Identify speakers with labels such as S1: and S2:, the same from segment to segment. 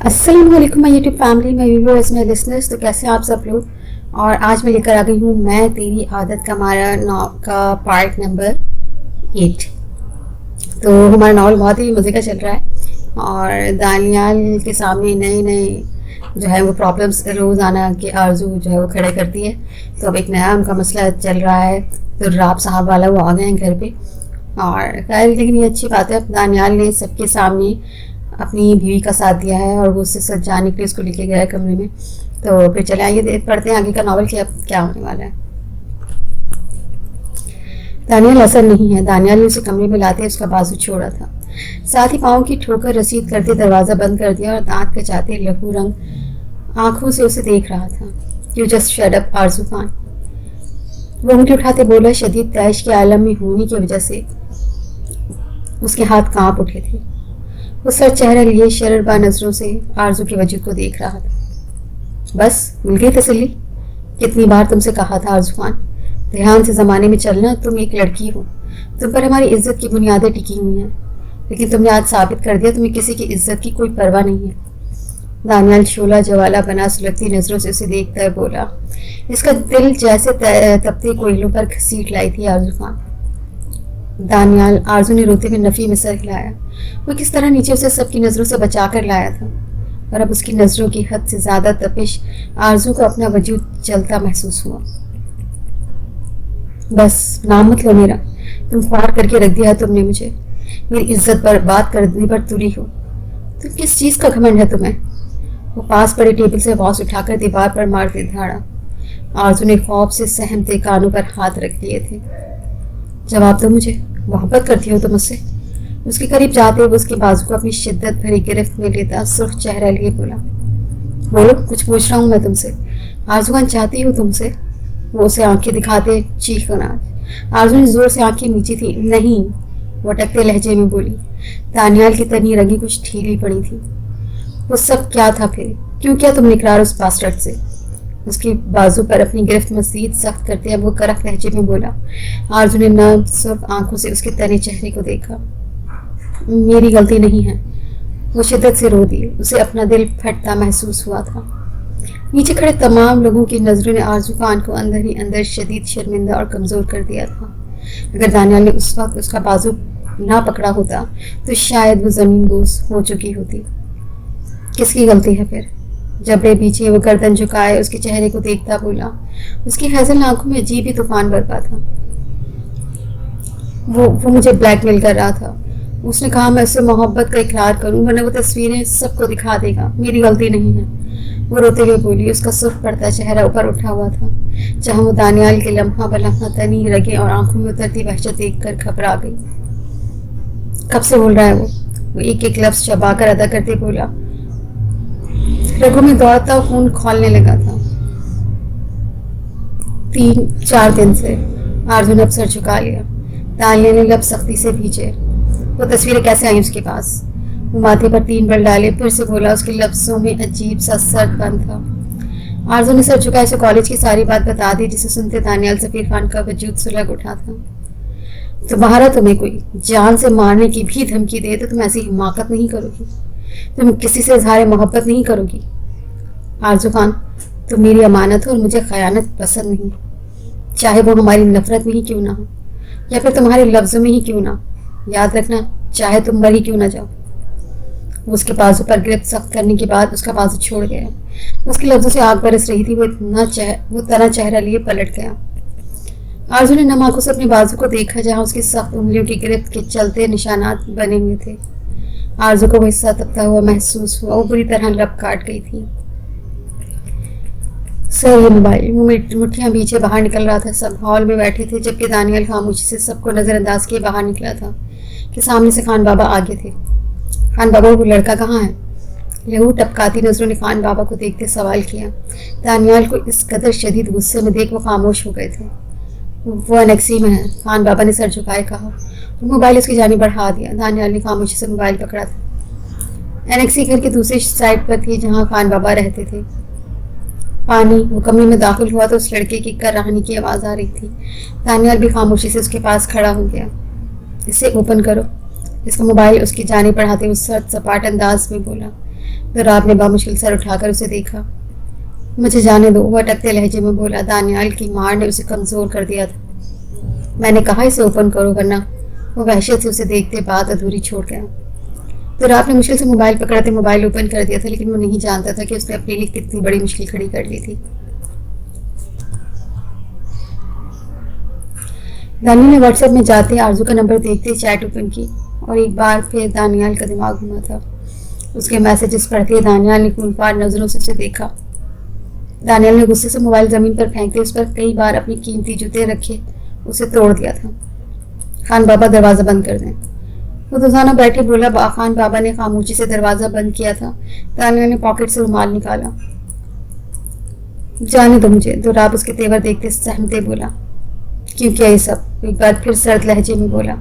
S1: अस्सलाम वालेकुम my YouTube family, my viewers, my listeners. तो कैसे हैं आप सब लोग। और आज मैं लेकर आ गई हूँ मैं तेरी आदत का हमारा का पार्ट नंबर 8। तो हमारा नावल बहुत ही मज़े का चल रहा है और दानियाल के सामने नए नए जो है वो प्रॉब्लम्स रोज़ाना के आरजू जो है वो खड़े करती है। तो अब एक नया उनका मसला चल रहा है। तो राब साहब वाला वो आ गए हैं घर पे। और खैर, लेकिन ये अच्छी बात है, दानियाल ने सबके सामने अपनी बीवी का साथ दिया है और वो उससे सजाने के लिए उसको लेके गया है कमरे में। तो फिर चले आइए पढ़ते हैं आगे का नावल कि अब क्या होने वाला है। दानियाल असर नहीं है। दानियाल ने उसे कमरे में लाते उसका बाजू छोड़ा था, साथ ही पाँव की ठोकर रसीद करते दरवाज़ा बंद कर दिया और दांत कचाते लहू रंग आंखों से उसे देख रहा था। यू जस्ट शट अप आरजू खान, वो उंगली उठाते बोला। शदीद तैश के आलम में होने की वजह से उसके हाथ कांप उठे थे। वो सर चेहरा लिए शररबा नजरों से आरजू के वजूद को देख रहा था। बस मिल गई तसल्ली। कितनी बार तुमसे कहा था आरजू खान, ध्यान से ज़माने में चलना। तुम एक लड़की हो, तुम पर हमारी इज्जत की बुनियादें टिकी हुई हैं, लेकिन तुमने आज साबित कर दिया तुम्हें किसी की इज्जत की कोई परवाह नहीं है। दानियाल शोला जवाला बना सुलगती नजरों से उसे देखता है बोला। इसका दिल जैसे तपते कोयलों पर घसीट लाई थी आरजू खान। दानियाल, आरजू ने रोते हुए नफ़ी में सर हिलाया। वो किस तरह नीचे उसे सबकी नज़रों से बचा कर लाया था, और अब उसकी नज़रों की हद से ज़्यादा तपिश आरजू को अपना वजूद जलता महसूस हुआ। बस नाम मत लो मेरा, तुम ख्वार करके रख दिया है तुमने मुझे। मेरी इज्जत पर बात करने पर तुली हो। तुम किस चीज़ का घमंड है तुम्हें। वो पास पड़े टेबल से वॉस उठाकर दीवार पर मारते धाड़ा। आरजू ने खौफ से सहमते कानों पर हाथ रख लिए थे। जवाब दो मुझे, मोहब्बत करती हो तुम मुझसे। उसके करीब जाते हुए उसके बाजू को अपनी शिद्दत भरी गिरफ्त में लेता सुर्ख चेहरा लिए बोला। बोलो, कुछ पूछ रहा हूँ मैं तुमसे। आरजूआन चाहती हो तुमसे। वो उसे आंखें दिखाते चीख कर आरजू ने जोर से आंखें नीची थी। नहीं, वो अटकते लहजे में बोली। दानियाल की तनी रंगी कुछ ढीली पड़ी थी। वो सब क्या था फिर, क्यों किया तुमने इकरार उस बास्टर्ड से। उसकी बाजू पर अपनी गिरफ्त मजीद सख्त करते अब वो करक लहजे में बोला। आरजू ने नर्म सुर्ख आंखों से उसके तने चेहरे को देखा। मेरी गलती नहीं है। वो शिद्दत से रो दी। उसे अपना दिल फटता महसूस हुआ था। नीचे खड़े तमाम लोगों की नजरों ने आरजू खान को अंदर ही अंदर शदीद शर्मिंदा और कमज़ोर कर दिया था। अगर दानियाल ने उस वक्त उसका बाजू ना पकड़ा होता तो शायद वो ज़मीन बोस हो चुकी होती। किसकी गलती है फिर। जबड़े पीछे वो गर्दन झुकाए उसके चेहरे को देखता बोला। उसकी हैजल आंखों में अजीब ही तूफान बरपा था। वो मुझे ब्लैकमेल कर रहा था। उसने कहा मैं उससे मोहब्बत का इकरार करूं वरना वो तस्वीरें सबको दिखा देगा। मेरी गलती नहीं है, वो रोते हुए बोली। उसका सुर्ख पड़ता चेहरा ऊपर उठा हुआ था, जहां वो दानियाल के लम्हा बलम्हा तनी रगे और आंखों में उतरती वहशत देखकर घबरा गई। कब से बोल रहा है वो एक एक लफ्ज चबाकर अदा करते बोला। रगों में दौड़ता खून खौलने लगा था। 3-4 दिन से। आरजू ने अब सर झुका लिया। दानियाल ने लब सख्ती से भींचे। वो तस्वीरें कैसे आई उसके पास। वो माथे पर 3 बल डाले, फिर से बोला। उसके लफ्जों में अजीब सा सर्दपन था। आरजू ने सर झुकाए उसे कॉलेज की सारी बात बता दी, जिसे सुनते दानियाल सफीर खान का वजूद सुलग उठा था। तुम्हारा तुम्हें कोई जान से मारने की भी धमकी दे तो तुम ऐसी हिमाकत नहीं करोगी। तुम किसी से इजहार मोहब्बत नहीं करोगी। आरजू खान, तुम मेरी अमानत हो और मुझे खयानत पसंद नहीं, चाहे वो हमारी नफरत में ही क्यों ना हो या फिर तुम्हारे लफ्जों में ही क्यों ना। याद रखना, चाहे तुम मर ही क्यों ना जाओ। उसके बाजू पर गिरफ्त सख्त करने के बाद उसका बाजू छोड़ गया। उसके लफ्जों से आग बरस रही थी। वो तना चेहरा लिए पलट गया। आरजू ने नम आंखों से अपने बाजू को देखा, जहां उसकी सख्त उंगलियों की गिरफ्त के चलते निशानात बने हुए थे। आरजू को वो हिस्सा तपता हुआ महसूस हुआ। वो बुरी तरह लब काट गई थी। सर ये मोबाइल, वो मुठ्ठियां पीछे बाहर निकल रहा था। सब हॉल में बैठे थे, जबकि दानियाल खामोशी से सबको नजरअंदाज किए बाहर निकला था कि सामने से खान बाबा आगे थे। खान बाबा, वो लड़का कहाँ है। लहू टपकाती नजरों ने खान बाबा को देखते सवाल किया। दानियाल को इस कदर शदीद गुस्से में देख वो खामोश हो गए थे। वो एनेक्सी में है, खान बाबा ने सर झुकाए कहा और मोबाइल उसकी जानिब बढ़ा दिया। दानियाल ने खामोशी से मोबाइल पकड़ा था। एनेक्सी घर की दूसरी साइड पर थी, जहाँ खान बाबा रहते थे। पानी, वो कमरे में दाखिल हुआ तो उस लड़के की कराहनी की आवाज़ आ रही थी। दानियाल भी खामोशी से उसके पास खड़ा हो गया। इसे ओपन करो। इसका मोबाइल उसकी जानिब बढ़ाते हुए सपाट अंदाज में बोला। तो रात ने बामुश्किल सर उठाकर उसे देखा। मुझे जाने दो, वो अटकते लहजे में बोला। दानियाल की मार ने उसे कमजोर कर दिया था। मैंने कहा इसे ओपन करो, वरना। वो वहशत से उसे देखते बात अधूरी छोड़ गया। तो रात ने मुश्किल से मोबाइल पकड़ते मोबाइल ओपन कर दिया था, लेकिन वो नहीं जानता था कि उसने अपने लिए कितनी बड़ी मुश्किल खड़ी कर ली थी। दानियाल ने व्हाट्सएप में जाते आरजू का नंबर देखते चैट ओपन की, और एक बार फिर दानियाल का दिमाग घुमा था। उसके मैसेजेस पढ़ते दानियाल ने खूनखार नजरों से उसे देखा। दानियाल ने गुस्से से मोबाइल जमीन पर फेंकते उस पर कई बार अपनी कीमती जूते रखे उसे तोड़ दिया था। खान बाबा दरवाज़ा बंद कर दें। वो रोजाना बैठे बोला। खान बाबा ने खामोशी से दरवाज़ा बंद किया था। दानियाल ने पॉकेट से रुमाल निकाला। जाने दो मुझे, दुराब उसके तेवर देखते सहमते बोला। क्यों किया ये सब? एक बार फिर सर्द लहजे में बोला।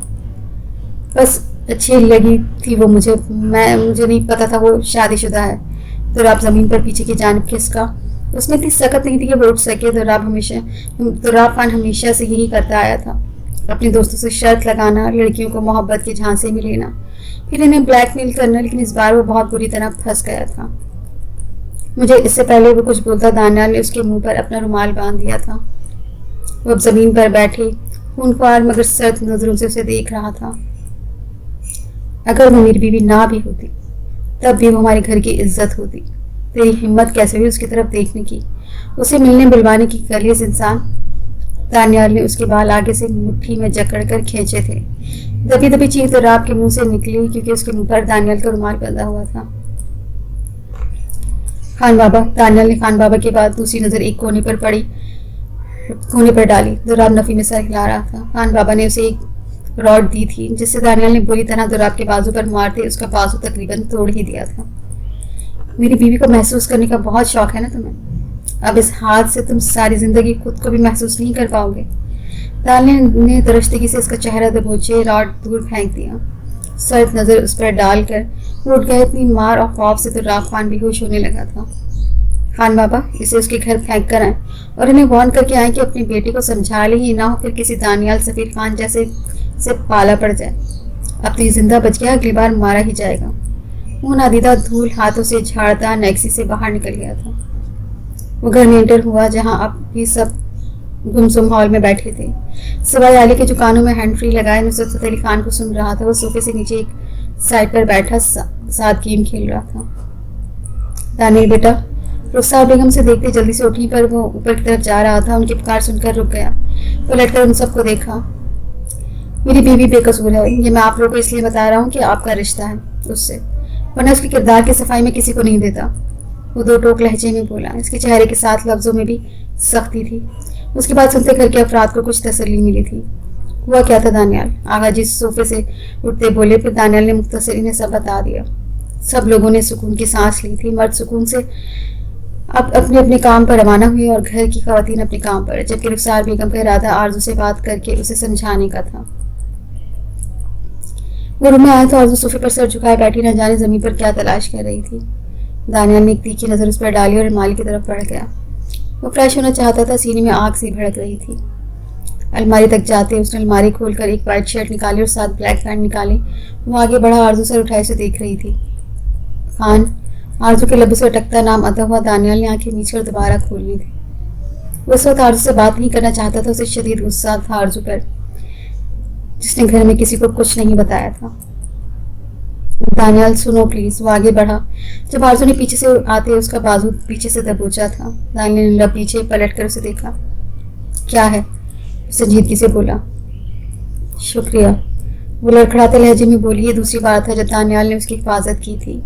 S1: बस अच्छी लगी थी वो मुझे नहीं पता था वो शादीशुदा है। दुराब जमीन पर पीछे की जानिब खिसका। उसमें इतनी सख्त नहीं थी कि वो उठ सके। दुराब खान हमेशा से यही करता आया था, अपने दोस्तों से शर्त लगाना, लड़कियों को मोहब्बत के झांसे में लेना, फिर इन्हें ब्लैकमेल करना। लेकिन इस बार वो बहुत बुरी तरह फंस गया था। मुझे इससे पहले वो कुछ बोलता, दानियाल ने उसके मुंह पर अपना रुमाल बांध दिया था। वो अब जमीन पर बैठे खूनख्वार मगर सर्द नजरों से उसे देख रहा था। अगर वो मेरी बीवी ना भी होती तब भी वो हमारे घर की इज्जत होती। तेरी हिम्मत कैसे हुई उसकी तरफ देखने की, उसे मिलने बुलवाने की? कलेस इंसान। दानियाल ने उसके बाल आगे से मुट्ठी में जकड़कर खींचे थे। दबी दबी चीख तो रात के मुंह से निकली, क्योंकि उसके मुंह पर दानियाल का रुमाल बंधा हुआ था। खान बाबा। दानियाल ने खान बाबा के बाद दूसरी नजर एक कोने पर डाली। दुराब नफी में सर हिला रहा था। खान बाबा ने उसे एक रॉड दी थी, जिससे दानियाल ने बुरी तरह दुराब के बाजू पर मारते उसका बाजू तकरीबन तोड़ ही दिया था। मेरी बीवी को महसूस करने का बहुत शौक है ना तुम्हें? अब इस हाथ से तुम सारी जिंदगी खुद को भी महसूस नहीं कर पाओगे। दानियाल ने दरश्तगी से उसका चेहरा दबोचे रॉड दूर फेंक दिया। सर्द नजर उस पर डालकर वो उठ गए। इतनी मार और खौफ से दुराब खान बेहोश होने लगा था। खान बाबा, इसे उसके घर फेंक कर आए और इन्हें वार्न करके आए कि अपनी बेटी को समझा ले, ही ना हो फिर किसी दानियाल सफीर खान जैसे से पाला पड़ जाए। अब तो ये जिंदा बच गया, अगली बार मारा ही जाएगा। वो नादीदा धूल हाथों से झाड़ता नैक्सी से बाहर निकल गया था। वो घर में एंटर हुआ, जहाँ अब भी सब गुमसुम हॉल में बैठे थे, सिवाय आली के जो कानों में हैंड फ्री लगाए नुसरत फतेह अली खान को सुन रहा था। वो सोफे से नीचे एक साइड पर बैठा साथ गेम खेल रहा था। दानियल बेटा, रुखसार बेगम से देखते जल्दी से उठी, पर वो ऊपर की तरफ जा रहा था। उनकी पुकार सुनकर रुक गया। वो लटकर उन सबको देखा। मेरी बीवी बेकसूर है, ये मैं आप लोगों को इसलिए बता रहा हूँ कि आपका रिश्ता है उससे, वरना उसके किरदार की सफाई में किसी को नहीं देता। वो दो टोक लहजे में बोला। इसके चेहरे के साथ लफ्जों में भी सख्ती थी। उसके बाद सुनते घर के अफराद को कुछ तसल्ली मिली थी। हुआ क्या था दानियाल? आगा जी सोफे से उठते बोले। फिर दानियाल ने मुख्तसर इन्हें सब बता दिया। सब लोगों ने सुकून की सांस ली थी। मर्द सुकून से अब अपने अपने काम पर रवाना हुए और घर की खवातीन अपने काम पर, जबकि रुखसार बेगम का इरादा आरजू से बात करके उसे समझाने का था। वो रूम में आया तो आरजू सोफे पर सर झुकाए बैठी न जाने जमीन पर क्या तलाश कर रही थी। दानियाल ने एक तीखी नजर उस पर डाली और अलमारी की तरफ बढ़ गया। वो फ्रेश होना चाहता था, सीने में आग सी भड़क रही थी। अलमारी तक जाते उसने अलमारी खोलकर एक वाइट शर्ट निकाली और 7 ब्लैक पैंट निकाले। वो आगे बढ़ा, आरजू सर उठाए से देख रही थी। खान। आरजू के लबों से अटकता नाम आता हुआ दानियाल ने आंखें नीचे और दोबारा खोलनी थी। वो इस वक्त आरजू से बात नहीं करना चाहता था। उसे शदीद गुस्सा था आरजू पर, जिसने घर में किसी को कुछ नहीं बताया था। दानियाल सुनो प्लीज। वो आगे बढ़ा। जब आरजू ने पीछे से आते उसका बाजू पीछे से दबोचा था। दानियाल ने पीछे पलट कर उसे देखा। क्या है? संजीदगी से बोला। शुक्रिया। वो लड़खड़ाते लहजे में बोली। ये दूसरी बार था जब दानियाल ने उसकी हिफाजत की थी।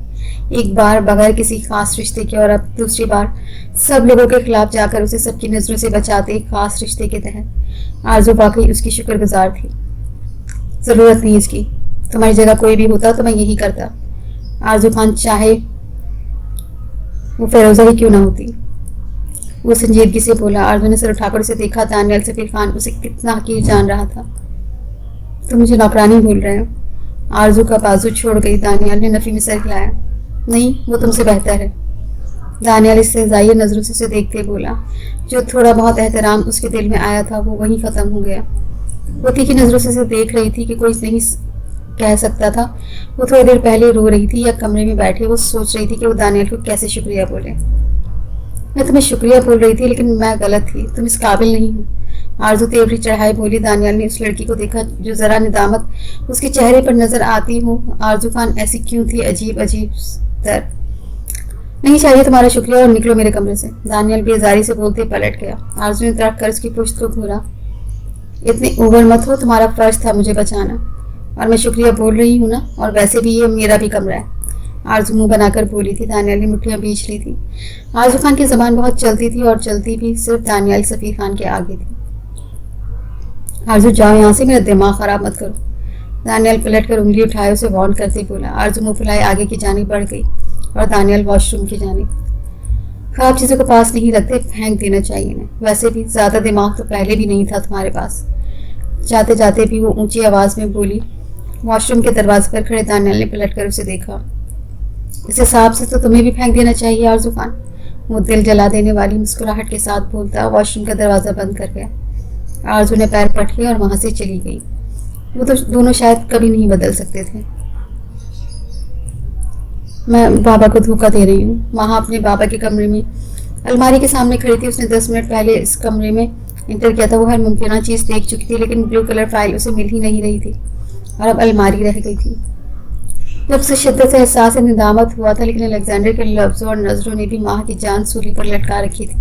S1: एक बार बगैर किसी खास रिश्ते के, और अब दूसरी बार सब लोगों के खिलाफ जाकर उसे सबकी नजरों से बचाते एक खास रिश्ते के तहत। आरजू वाकई उसकी शुक्रगुजार थी। जरूरत नहीं इसकी, तुम्हारी जगह कोई भी होता तो मैं यही करता। आरजू खान चाहे वो फिरोजा ही क्यों ना होती। वो संजीदगी से बोला। आरजू ने सर उठाकर उसे देखा। दानियाल सफीर खान उसे कितना हकीर जान रहा था। तुम मुझे नौकरानी भूल रहे हो? आरजू का बाजू छोड़ गई। दानियाल ने नफी में सर हिलाया। नहीं, वो तुमसे बेहतर है। दानियाल इससे जाहिर नजरों से उसे देखते बोला। जो थोड़ा बहुत एहतराम उसके दिल में आया था वो वहीं खत्म हो गया। वो तीखी नजरों से उसे देख रही थी कि कोई नहीं कह सकता था। वो थोड़ी देर पहले रो रही थी या कमरे में बैठे वो सोच रही थी कि वो दानियल को कैसे शुक्रिया बोले। मैं तुम्हें शुक्रिया बोल रही थी लेकिन मैं गलत थी, तुम इस काबिल नहीं हो। आरजू तेवरी चढ़ाई बोली। दानियल ने उस लड़की को देखा जो जरा निदामत उसके चेहरे पर नजर आती हो। आरजू खान ऐसी क्यों थी, अजीब अजीब तर। नहीं चाहिए तुम्हारा शुक्रिया और निकलो मेरे कमरे से। दानियल बेजारी से बोलते पलट गया। आरजू ने तड़क कर उसकी पुश्त को घूरा। इतनी उबर मत हो, तुम्हारा फर्ज था मुझे बचाना और मैं शुक्रिया बोल रही हूँ ना, और वैसे भी ये मेरा भी कमरा है। आरजू मुंह बनाकर बोली थी। दानियल ने मुट्ठियां बींच ली थी। आरजू खान की जबान बहुत चलती थी और चलती भी सिर्फ दानियल सफीर खान के आगे थी। आरजू जाओ यहाँ से, मेरा दिमाग खराब मत करो। दानियल पलट कर उंगली उठाए उसे वार्न करते बोला। आरजू मुंह फुलाए आगे की जानी बढ़ गई और दानियल वॉशरूम की जानी। खराब चीज़ों को पास नहीं रखते, फेंक देना चाहिए ना। वैसे भी ज़्यादा दिमाग तो पहले भी नहीं था तुम्हारे पास। जाते जाते भी वो ऊंची आवाज़ में बोली। वॉशरूम के दरवाजे पर खड़े दानियल ने पलट कर उसे देखा। इस हिसाब से तो तुम्हें भी फेंक देना चाहिए आरजू खान। वो दिल जला देने वाली मुस्कुराहट के साथ बोलता वॉशरूम का दरवाज़ा बंद कर गया। आरजू ने पैर पटके और वहाँ से चली गई। वो तो दोनों शायद कभी नहीं बदल सकते थे। मैं बाबा को धोखा दे रही हूँ। वहाँ अपने बाबा के कमरे में अलमारी के सामने खड़ी थी। उसने 10 मिनट पहले इस कमरे में इंटर किया था। वो हर मुमकिन चीज़ देख चुकी थी लेकिन ब्लू कलर फाइल उसे मिल ही नहीं रही थी और अब अलमारी रह गई थी। जब से शिद्दत से एहसास निदामत हुआ था लेकिन अलेक्जेंडर के लफ्ज़ों और नज़रों ने भी माह की जान सूली पर लटका रखी थी।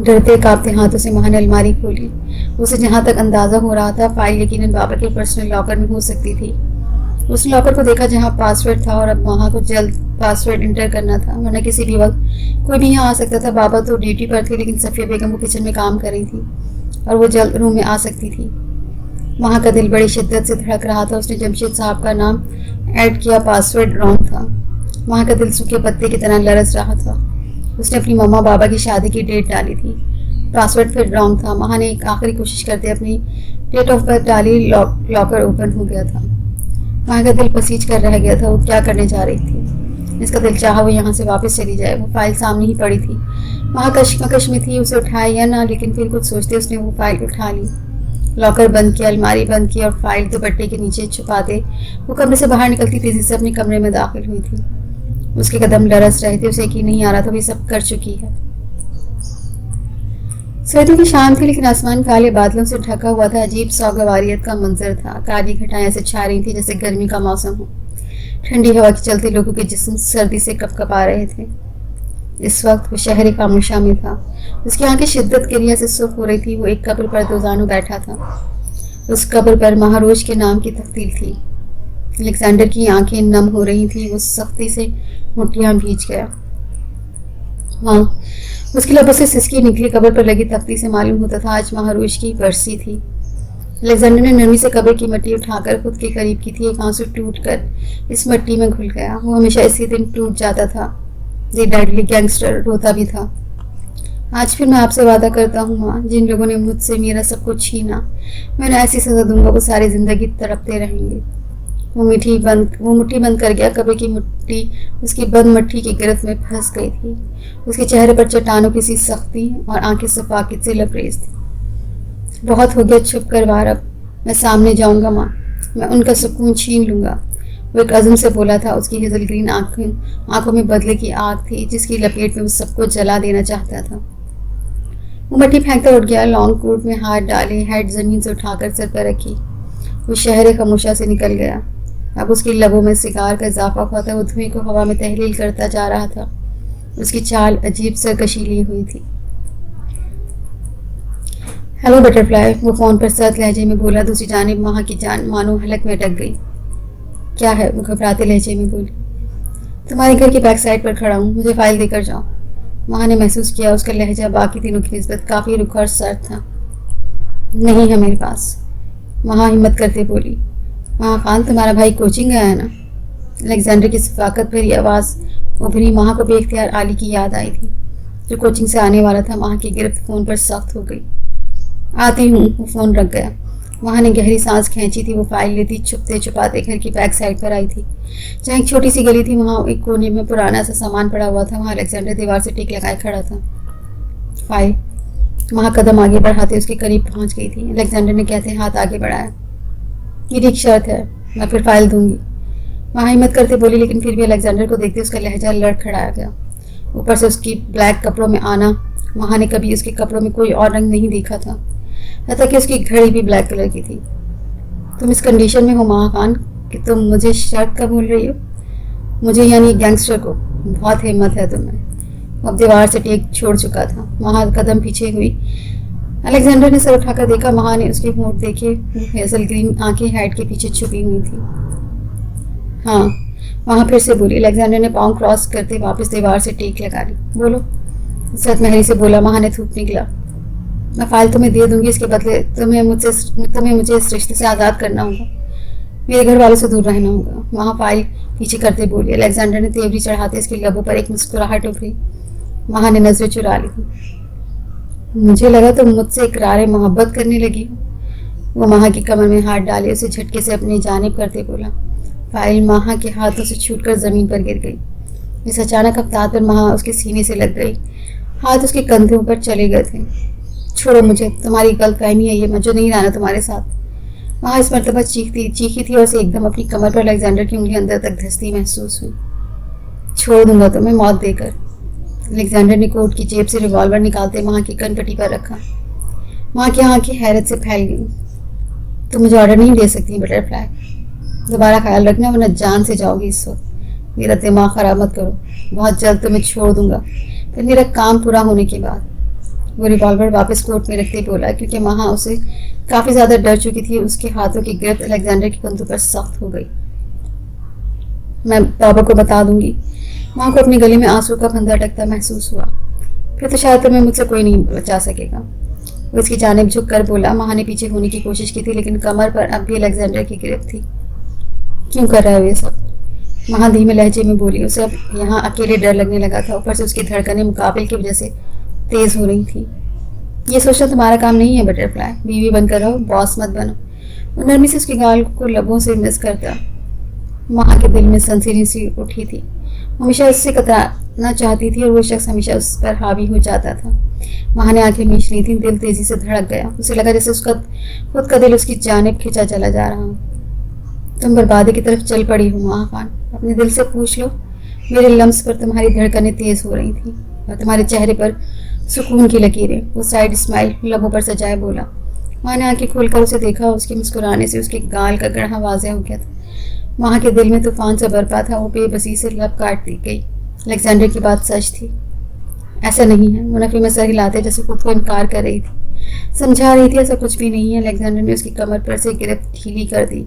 S1: डरते कांपते हाथों से माह ने अलमारी खोली। उसे जहाँ तक अंदाज़ा हो रहा था फाइल यकीनन बाबा के पर्सनल लॉकर में हो सकती थी। उस लॉकर को देखा जहाँ पासवर्ड था और अब वहाँ को जल्द पासवर्ड इंटर करना था वरना किसी भी वक्त कोई भी यहाँ आ सकता था। बाबा तो ड्यूटी पर थे लेकिन सफ़िया बेगम वो किचन में काम कर रही थी और वो जल्द रूम में आ सकती थी। वहाँ का दिल बड़ी शिद्दत से धड़क रहा था। उसने जमशेद साहब का नाम ऐड किया, पासवर्ड रॉन्ग था। वहाँ का दिल सूखे पत्ते की तरह लरस रहा था। उसने अपनी मम्मा बाबा की शादी की डेट डाली थी, पासवर्ड फिर रॉन्ग था। वहाँ ने एक आखिरी कोशिश करते अपनी डेट ऑफ बर्थ डाली, लॉकर ओपन हो गया था। वहाँ का दिल पसीज कर रह गया था। वो क्या करने जा रही थी? इसका दिल चाहा वो यहाँ से वापस चली जाए। वो फाइल सामने ही पड़ी थी। वहाँ कश्मकश में थी उसे उठाए या ना, लेकिन फिर कुछ सोचते उसने वो फाइल उठा ली। लॉकर बंद किया, अलमारी बंद की और फाइल दुपट्टे के नीचे छुपा दे वो कमरे से बाहर निकलती तेजी से अपने कमरे में दाखिल हुई थी। उसके कदम लरस रहे थे। उसे यकीन नहीं आ रहा था वो सब कर चुकी है। सर्दी की शाम थी लेकिन आसमान काले बादलों से ढका हुआ था। अजीब सौगवारियत का मंजर था। काली घटाएं ऐसे छा रही थी जैसे गर्मी का मौसम हो। ठंडी हवा के चलते लोगों के जिस्म सर्दी से कपकपा रहे थे। इस वक्त वो शहर खामोशा में था। उसकी आंखें शिद्दत क्रिया से सुर्ख हो रही थी। वो एक कब्र पर दोजानू बैठा था। उस कब्र पर महारोज के नाम की तख्तील थी। अलेक्जेंडर की आंखें नम हो रही थी। वो सख्ती से मुट्ठियां भींच गया। हाँ, उसकी लबों से सिसकी निकली। कब्र पर लगी तख्ती से मालूम होता था आज महारोज की बरसी थी। अलेक्जेंडर ने नरमी से कब्र की मिट्टी उठाकर खुद के करीब की थी। एक आंसू टूट कर इस मिट्टी में घुल गया। वो हमेशा इसी दिन टूट जाता था। जी डेडली गैंगस्टर रोता भी था। आज फिर मैं आपसे वादा करता हूँ माँ, जिन लोगों ने मुझसे मेरा सब कुछ छीना मैं ऐसी सजा दूंगा वो सारी जिंदगी तड़पते रहेंगे। वो मुट्ठी बंद कर गया। कब्र की मिट्टी उसकी बंद मट्टी की गिरफ्त में फंस गई थी। उसके चेहरे पर चट्टानों की सी सख्ती और आंखें सफाकित से लबरेज थी। बहुत हो गया, चुप कर वार, अब मैं सामने जाऊंगा माँ, मैं उनका सुकून छीन लूंगा। वो एक अज़म से बोला था। उसकी हेजल ग्रीन आंखों में बदले की आग थी जिसकी लपेट में वो सबको जला देना चाहता था। वो मट्टी फेंकता उठ गया। लॉन्ग कोट में हाथ डाले, हेड जमीन से उठाकर सर पर रखी, वो शहर खामोशा से निकल गया। अब उसकी लबों में सिगार का इजाफा हुआ था। वो धुएं को हवा में तहलील करता जा रहा था। उसकी चाल अजीब सरकशी ली हुई थी। हेलो बटरफ्लाई, वो फोन पर सख्त लहजे में बोला। दूसरी जानिब वहाँ की जान मानो हलक में अटक गई। क्या है? वो घबराते लहजे में बोली। तुम्हारे घर की बैक साइड पर खड़ा हूँ, मुझे फाइल देकर जाओ। वहाँ ने महसूस किया उसका लहजा बाकी तीनों की निस्बत काफ़ी रुखा और सर्द था। नहीं है मेरे पास, वहाँ हिम्मत करते बोली। वहाँ खान, तुम्हारा भाई कोचिंग गया है ना? अलेक्जेंडर की सफाकत भरी आवाज़ उभरी। वहाँ को बेख्तियार आली की याद आई थी जो कोचिंग से आने वाला था। वहाँ की गिरफ्त फ़ोन पर सख्त हो गई। आती हूँ। वो फ़ोन रख गया। वहाँ ने गहरी सांस खींची थी। वो फाइल लेती छुपते छुपाते घर की बैक साइड पर आई थी जहाँ एक छोटी सी गली थी। वहाँ एक कोने में पुराना सा सामान पड़ा हुआ था। वहाँ अलेक्जेंडर दीवार से टिक लगाए खड़ा था। फाइल। वहाँ कदम आगे बढ़ाते उसके करीब पहुँच गई थी। अलेक्जेंडर ने कहते हाथ आगे बढ़ाया। मेरी एक शर्त है, मैं फिर फाइल दूंगी। वहाँ हिम्मत करते बोली, लेकिन फिर भी अलेक्जेंडर को देखते उसका लहजा लड़खड़ाया गया। ऊपर से उसकी ब्लैक कपड़ों में आना, वहाँ ने कभी उसके कपड़ों में कोई और रंग नहीं देखा था, यहाँ तक कि उसकी घड़ी भी ब्लैक कलर की थी। तुम इस कंडीशन में हो महाकान कि तुम मुझे शर्त का बोल रही हो? मुझे यानी गैंगस्टर को? बहुत हिम्मत है तुम्हें। अब दीवार से टेक छोड़ चुका था, वहाँ कदम पीछे हुई। अलेक्जेंडर ने सर उठाकर देखा, वहाँ ने उसके होंठ देखे, हेजल ग्रीन आंखें हेड के पीछे छुपी हुई थी। हाँ, वहाँ फिर से बोली। अलेक्जेंडर ने पाँव क्रॉस करते वापस दीवार से टेक लगा ली। बोलो, सत महरी से बोला। वहाँ ने थूक निकला। मैं फाइल तुम्हें दे दूंगी, इसके बदले तुम्हें मुझे इस रिश्ते से आज़ाद करना होगा, मेरे घर वालों से दूर रहना होगा। वहाँ फाइल पीछे करते बोली। अलेक्जेंडर ने तेवरी चढ़ाते इसके लबों पर एक मुस्कुराहट उभरी। वहाँ ने नजरें चुरा ली। मुझे लगा तुम मुझसे इकरार मोहब्बत करने लगी हो। वो माहा की कमर में हाथ डाले उसे झटके से अपनी जानिब करते बोला। फाइल माहा के हाथों से छूटकर जमीन पर गिर गई। इस अचानक हफ्तात पर माहा उसके सीने से लग गई, हाथ उसके कंधों पर चले गए थे। छोड़ो मुझे, तुम्हारी गलतफहमी है ये, मुझे नहीं रहना तुम्हारे साथ। वहाँ इस मरतबा चीखी थी और उसे एकदम अपनी कमर पर अलेक्जेंडर की उंगली अंदर तक धंसती महसूस हुई। छोड़ दूंगा तुम्हें मौत देकर। अलेक्जेंडर ने कोट की जेब से रिवॉल्वर निकालते वहाँ की कनपट्टी पर रखा। वहाँ की आंखें हैरत से फैल गई। तुम मुझे ऑर्डर नहीं दे सकती बटरफ्लाई, दोबारा ख्याल रखना वरना जान से जाओगी इस वक्त। मेरा दिमाग खराब मत करो, बहुत जल्द तुम्हें छोड़ दूंगा, फिर मेरा काम पूरा होने के बाद। वो रिवॉल्वर वापस कोट में रखते बोला, क्योंकि वहाँ उसे काफ़ी ज़्यादा डर चुकी थी। उसके हाथों की गिरफ्त अलेक्जेंडर की कंधों पर सख्त हो गई। मैं बाबा को बता दूंगी। माँ को अपने गले में आंसू का फंदा अटकता महसूस हुआ। फिर तो शायद तुम्हें मुझसे कोई नहीं बचा सकेगा। वो इसकी जानिब झुक कर बोला। माँ ने पीछे होने की कोशिश की थी, लेकिन कमर पर अब भी अलेक्जेंडर की गिरफ्त थी। क्यों कर रहा है ये सब? माँ धीमे लहजे में बोली। उसे अब यहाँ अकेले डर लगने लगा था, ऊपर से उसकी धड़कनें मुकाबले की वजह से तेज हो रही थी। ये सोचना तुम्हारा काम नहीं है बटरफ्लाई, बीवी बनकर रहो, बॉस मत बनो। वो नरमी से उसके गाल को लबों से मिस करता। माँ के दिल में सनसनी सी उठी थी। हमेशा उससे कतराना चाहती थी और वो शख्स हमेशा उस पर हावी हो जाता था। माँ ने आंखें मीच ली थी, दिल तेजी से धड़क गया। उसे लगा जैसे उसका खुद का दिल उसकी जानिब खिंचा चला जा रहा हो। तुम बर्बादी की तरफ चल पड़ी हो माँ खान, अपने दिल से पूछ लो। मेरे लम्स पर तुम्हारी धड़कनें तेज हो रही थी और तुम्हारे चेहरे पर सुकून की लकीरें। वो साइड स्माइल लबों पर सजाए बोला। माँ ने आंखें खोलकर उसे देखा। उसके मुस्कुराने से उसके गाल का गढ़ा वाज़ेह हो गया था। वहाँ के दिल में तूफान सा बरपा था। वो बेबसी से लब काट दी गई। अलेक्जेंडर की बात सच थी। ऐसा नहीं है, मुनाफी में सर हिलाते जैसे खुद को इनकार कर रही थी, समझा रही थी ऐसा कुछ भी नहीं है। अलेक्जेंडर ने उसकी कमर पर से गिरफ्त ढीली कर दी।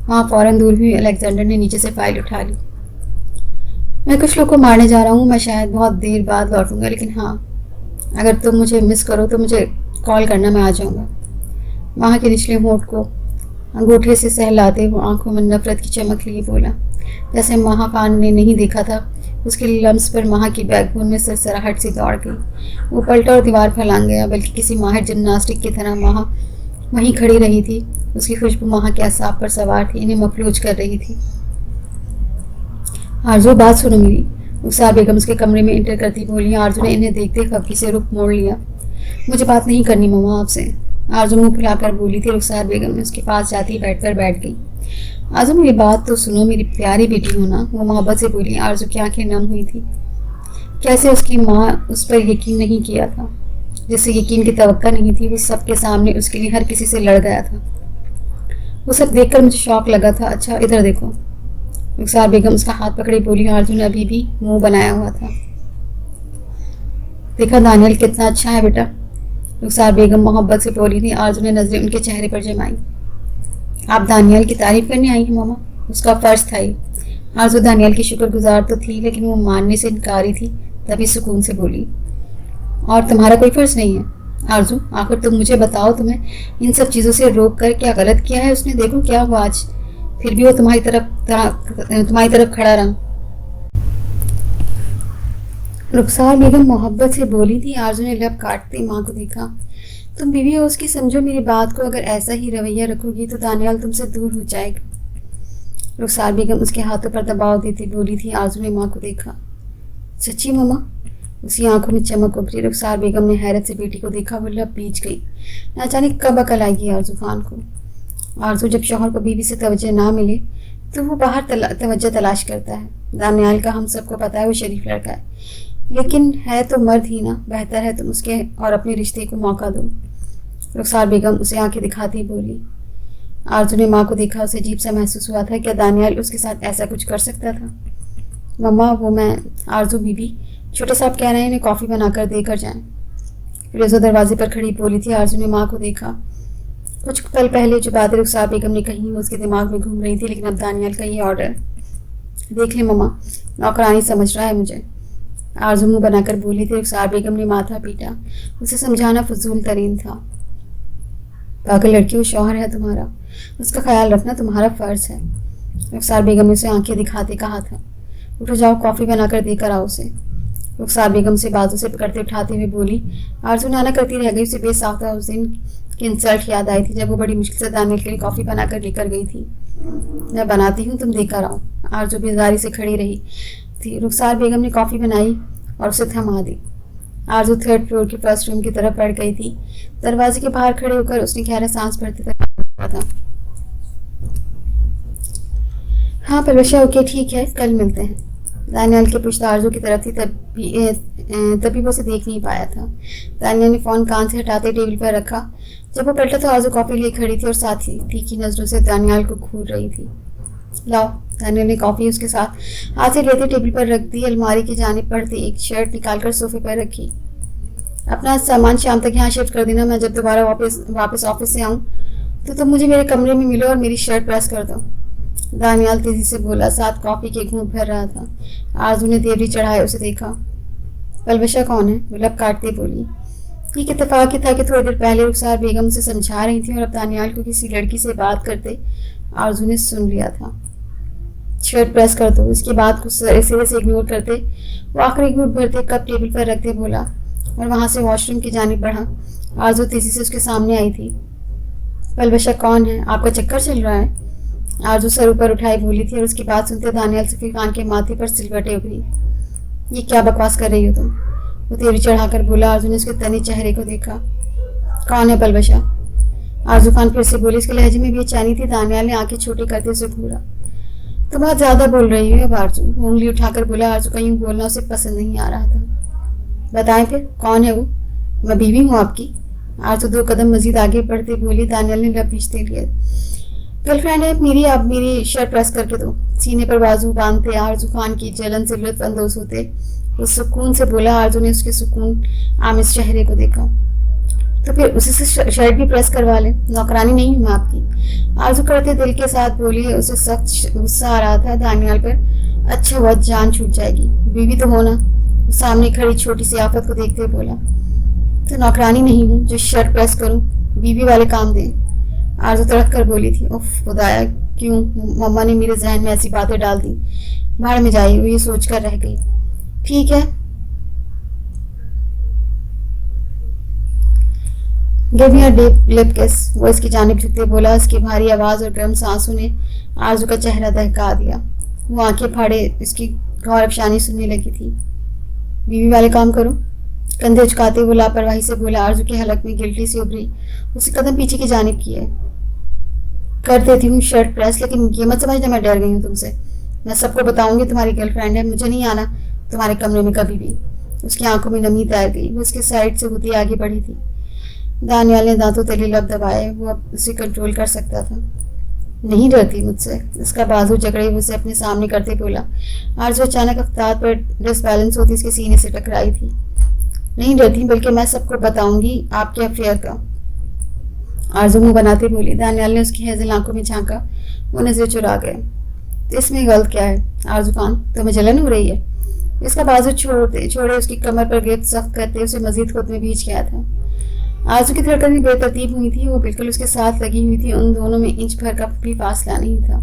S1: वहाँ फौरन दूर हुई। अलेक्जेंडर ने नीचे से फाइल उठा ली। मैं कुछ लोग को मारने जा रहा हूँ, मैं शायद बहुत देर बाद लौटूंगा, लेकिन हाँ, अगर तुम मुझे मिस करो तो मुझे कॉल करना, मैं आ जाऊँगा। वहाँ के निचले होंठ को अंगूठे से सहलाते हुए आंखों में नफरत की चमक लिए बोला, जैसे महाकान ने नहीं देखा था। उसके लम्स पर माह की बैकबोन में सरसराहट सी दौड़ गई। वो पलटा और दीवार पर लांग गया, बल्कि किसी माहिर जिम्नास्टिक की तरह माह वहीं खड़ी रही थी। उसकी खुशबू माह के असाब पर सवार थी, इन्हें मफलूज कर रही थी। आरजू, बात सुनो मेरी। रुखसार बेगम उसके कमरे में इंटर करती बोली। आरजू ने इन्हें देखते खफी से रुख मोड़ लिया। मुझे बात नहीं करनी मम्मा आपसे, आरजू मुंह फुलाकर बोली थी। रुखसार बेगम ने उसके पास जाती ही बैठ गई। आरजू, मेरी बात तो सुनो, मेरी प्यारी बेटी हो ना, वो मोहब्बत से बोली। आरजू की आंखें नम हुई थी। कैसे उसकी माँ उस पर यकीन नहीं किया था, जिससे यकीन की तवक्का नहीं थी। वो सबके सामने उसके लिए हर किसी से लड़ गया था। वो सब देखकर मुझे शौक लगा था। अच्छा इधर देखो। रुखसार बेगम उसका हाथ पकड़े बोली। आरजू ने अभी भी मुंह बनाया हुआ था। देखा दानियल कितना अच्छा है बेटा, रुखसार बेगम मोहब्बत से बोली थी। आरजू ने नजरें उनके चेहरे पर जमाई। आप दानियल की तारीफ करने आई हैं मामा? उसका फर्ज था ये। आरजू दानियल की शुक्रगुजार तो थी, लेकिन वो मानने से इनकारी थी। तभी सुकून से बोली, और तुम्हारा कोई फर्ज नहीं है आरजू? आखिर तुम मुझे बताओ, तुम्हें इन सब चीज़ों से रोक कर क्या गलत किया है उसने? देखो क्या हुआ आज, फिर भी वो तुम्हारी तरफ खड़ा रहा। रुखसार बेगम मोहब्बत से बोली थी। आरजू ने लब काटते माँ को देखा। तुम बीवी हो उसकी, समझो मेरी बात को। अगर ऐसा ही रवैया रखोगी तो दानियाल तुमसे दूर हो जाएगा। रुखसार बेगम उसके हाथों पर दबाव देती बोली थी। आरजू ने माँ को देखा। सच्ची मम्मा? उसकी आंखों में चमक उभरी। रुखसार बेगम ने हैरत से बेटी को देखा। वो लब बीच गई। ना जाने कब अकल आएगी आरजू खान को। आरजू जब शौहर को बीवी से तवज्जो ना मिले तो वो बाहर तवज्जो तलाश करता है। दानियाल का हम सबको पता है वो शरीफ लड़का है, लेकिन है तो मर्द ही ना। बेहतर है तुम उसके और अपने रिश्ते को मौका दो। रुखसार बेगम उसे आंखें दिखाती बोली। आरजू ने माँ को देखा, उसे अजीब सा महसूस हुआ था। क्या दानियाल उसके साथ ऐसा कुछ कर सकता था? मम्मा वो मैं आरजू बीबी, छोटे साहब कह रहे हैं इन्हें कॉफ़ी बनाकर देकर जाएं। रेजो दरवाजे पर खड़ी बोली थी। आरजू ने माँ को देखा। कुछ पल पहले जो बातें रुखसार बेगम ने कही वो उसके दिमाग में घूम रही थी, लेकिन अब दानियाल का ये ऑर्डर। देख ले मम्मा, नौकरानी समझ रहा है मुझे, आरजू मुँह बनाकर बोली थी। रुखसार बेगम ने माथा पीटा। उसे समझाना फजूल तरीन था। पागल लड़की, वो शौहर है तुम्हारा, उसका ख्याल रखना तुम्हारा फ़र्ज है। रुखसार बेगम ने उसे आंखें दिखाते कहा था। उठो जाओ, कॉफ़ी बनाकर देकर आओ उसे। रुखसार बेगम से बाजू से पकड़ते उठाते हुए बोली। आरजू नाना करती रह गई। उसे बेसाख्ता उस दिन की इंसल्ट याद आई थी जब वो बड़ी मुश्किल से दानियल के लिए कॉफ़ी बनाकर लेकर गई थी। मैं बनाती हूँ, तुम देकर आओ। आरजू बेजारी से खड़ी रही थी। रुखसार बेगम ने कॉफ़ी बनाई और उसे थमा दी। आरजू थर्ड फ्लोर के फर्स्ट रूम की तरफ बढ़ गई थी। दरवाजे के बाहर खड़े होकर उसने गहरा सांस भरते हुए था। हाँ परवशा, ओके ठीक है, कल मिलते हैं। दानियाल की पुश्त आरजू की तरफ थी, तभी वो उसे देख नहीं पाया था। दानियाल ने फ़ोन कान से हटाते टेबल पर रखा। जब वो पलटा तो आरजू कॉफ़ी लिए खड़ी थी और साथ ही तीखी नज़रों से दानियाल को घूर रही थी। लाओ। दानियाल ने कॉफ़ी उसके साथ हाथ से लेते टेबल पर रख दी। अलमारी की जानिब बढ़ते एक शर्ट निकालकर सोफे पर रखी। अपना सामान शाम तक यहाँ शिफ्ट कर देना। मैं जब दोबारा वापस ऑफिस से आऊँ तो तुम मुझे मेरे कमरे में मिलो और मेरी शर्ट प्रेस कर दो। दानियाल तेजी से बोला, साथ कॉफ़ी के घूंट भर रहा था। आरजू ने देवरी चढ़ाए उसे देखा। पलवशा कौन है? वो लब काटते बोली। ये इत्तेफाक ही था कि थोड़ी देर पहले रुखसार बेगम से समझा रही थी और अब दानियाल को किसी लड़की से बात करते आरजू ने सुन लिया था। शर्ट प्रेस कर दो। इसकी बात को सिरे से इग्नोर करते वो आखिरी घूंट भरते कप टेबल पर रखते बोला और वहाँ से वॉशरूम की जानिब बढ़ा। आरजू तेजी से उसके सामने आई थी। पलवशा कौन है? आपका चक्कर चल रहा है? आरजू सर ऊपर उठाई बोली थी और उसकी बात सुनते दानियाल सफ़ी खान के माथे पर सिलवटें उभरी। ये क्या बकवास कर रही हो तुम? वो तेरी चढ़ाकर बोला। आरजू ने उसके तनी चेहरे को देखा। कौन है पलवशा? आरजू खान फिर से बोली। इसके लहजे में बेचैनी थी। दानियाल ने आंखें छोटी करते उसे घूरा। तुम बहुत ज़्यादा बोल रही हो अब आरजू, उंगली उठाकर बोला। आरजू का यूँ बोलना उसे पसंद नहीं आ रहा था। बताएं फिर कौन है वो? मैं बीवी हूँ आपकी। आरजू 2 कदम मजीद आगे बढ़ते बोली। दानियाल ने लब खींचते लिए। गर्लफ्रेंड है मेरी, आप मेरी शर्ट प्रेस करके दो। सीने पर बाजू बांधते आरजू खान की जलन से लुत्फानंदोज होते उस सुकून से बोला। आरजू ने उसके सुकून आमिज़ चेहरे को देखा। तो फिर उसी से शर्ट भी प्रेस करवा ले, नौकरानी नहीं हूँ मैं आपकी। आरजू करते दिल के साथ बोली। उसे सख्त गुस्सा आ रहा था दानियाल पर। अच्छा हुआ, जान छूट जाएगी। बीवी तो होना। सामने खड़ी छोटी सी आफत को देखते हुए बोला। तो नौकरानी नहीं हूँ जो शर्ट प्रेस करूँ, बीवी वाले काम दें। आरजू तड़क कर बोली थी। उफ खुदाया, क्यों मम्मा ने मेरे जहन में ऐसी बातें डाल दी। भाड़ में जाई, वो ये सोच कर रह गई। ठीक है, give me a deep lip किस। वो इसकी जानिब झुकते बोला। इसकी भारी आवाज़ और गर्म सांसों ने आरजू का चेहरा दहका दिया। वो आंखें फाड़े इसकी गौर अफशानी सुनने लगी थी। बीवी वाले काम करो, कंधे उचकाते वो लापरवाही से बोला। आरजू के हलक में गिल्टी सी उभरी। उसे कदम पीछे की जानिब किए। कर देती हूँ शर्ट प्रेस, लेकिन ये मत समझना मैं डर गई हूँ तुमसे। मैं सबको बताऊंगी तुम्हारी गर्लफ्रेंड है। मुझे नहीं आना तुम्हारे कमरे में कभी भी। उसकी आंखों में नमी तैर गई। वो उसके साइड से होती आगे बढ़ी थी। दानियाल ने दांतों तले लब दबाए। वो अब उसे कंट्रोल कर सकता था। नहीं डरती मुझसे? उसका बाजू जकड़े हुए उसे अपने सामने करते बोला। आरजू अचानक अफ्तार पर डिसबैलेंस होती उसके सीने से टकराई थी। नहीं डरती, बल्कि मैं सबको बताऊंगी आपके अफेयर का। आरजू मुंह बनाते बोली। दानियाल ने उसकी हेजल आंखों में झांका। वो नजर चुरा गए। तो इसमें गलत क्या है? आरजू खान, तुम्हें जलन हो रही है? इसका बाजू छोड़े उसकी कमर पर गिरफ्त सख्त करते उसे मजीद खुद में बीच गया था। आरजू की धड़कन बेतरतीब हुई थी। वो बिल्कुल उसके साथ लगी हुई थी। उन दोनों में इंच भर का भी फासला नहीं था।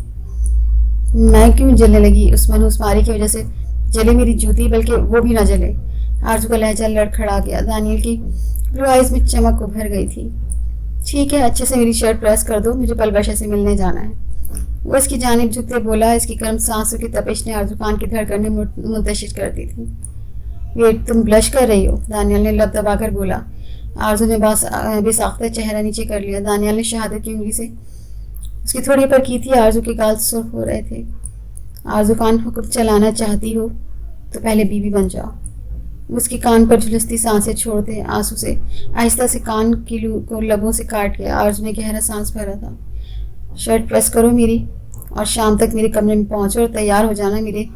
S1: मैं क्यों जलने लगी? उस मनहूस मारी की वजह से जले मेरी जूती, बल्कि वो भी ना जले। आरजू का लहजा लड़खड़ा गया। दानियल की ब्लू आइज में चमक उभर गई थी। ठीक है, अच्छे से मेरी शर्ट प्रेस कर दो, मुझे पलवशा से मिलने जाना है। वो इसकी जानिब झुकते बोला। इसकी गर्म सांसों की तपिश ने आरजू खान की धड़कन मुंतशिर कर दी थी। वेट, तुम ब्लश कर रही हो? दानियल ने लब दबाकर बोला। आरजू ने बेसाख्ता चेहरा नीचे कर लिया। दानियल ने शहादत की उंगली से उसकी थोड़ी पर की थी आरजू के गाल सुर्ख हो रहे थे। आरजू खान, हुक्म चलाना चाहती हो तो पहले बीवी बन जाओ। उसके कान पर झुलसती सांसें छोड़ते आंसू से आहिस्ता से कान की लू को लबों से काट गया। आरजू ने गहरा सांस भरा था। शर्ट प्रेस करो मेरी, और शाम तक मेरे कमरे में पहुंचो और तैयार हो जाना। मेरे